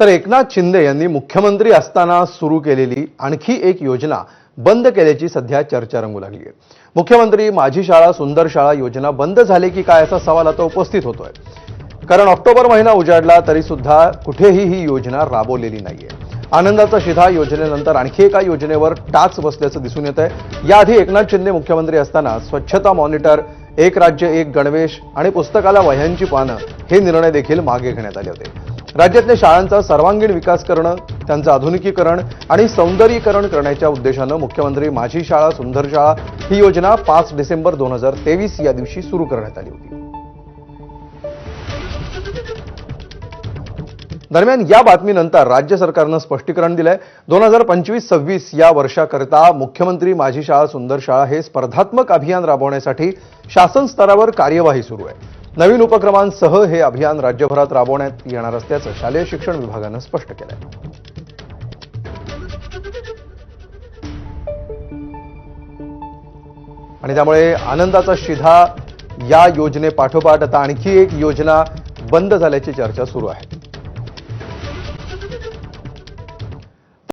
तर एकनाथ शिंदे यांनी मुख्यमंत्री असताना सुरू केलेली आणखी एक योजना बंद केल्याची सध्या चर्चा रंगू लागली आहे। मुख्यमंत्री माझी शाळा सुंदर शाळा योजना बंद झाली की काय असा सवाल आता उपस्थित होतोय। कारण ऑक्टोबर महिना उजाडला तरी सुद्धा कुठेही ही योजना राबवलेली नाहीये। आनंदाचा शिधा योजनेनंतर आणखी एका योजनेवर टाच बसल्याचं दिसून येत आहे। याआधी एकनाथ शिंदे मुख्यमंत्री असताना स्वच्छता मॉनिटर, एक राज्य एक गणवेश आणि पुस्तकाला वह्यांची पानं हे निर्णय देखील मागे घेण्यात आले होते। राज्यातल्या शाळांचा सर्वांगीण विकास करणं, त्यांचं आधुनिकीकरण आणि सौंदर्यीकरण करण्याच्या उद्देशानं मुख्यमंत्री माझी शाळा सुंदर शाळा ही योजना 5 डिसेंबर 2023 या दिवशी सुरू करण्यात आली होती। दरम्यान या बातमीनंतर राज्य सरकारनं स्पष्टीकरण दिलंय। 2025-26 या वर्षाकरिता मुख्यमंत्री माझी शाळा सुंदर शाळा हे स्पर्धात्मक अभियान राबवण्यासाठी शासन स्तरावर कार्यवाही सुरू आहे। नवीन उपक्रमांसह हे अभियान राज्यभरात राबवण्यात येणार असल्याचं शालेय शिक्षण विभागानं स्पष्ट केलंय। आणि त्यामुळे आनंदाचा शिधा या योजनेपाठोपाठ आता आणखी एक योजना बंद झाल्याची चर्चा सुरू आहे।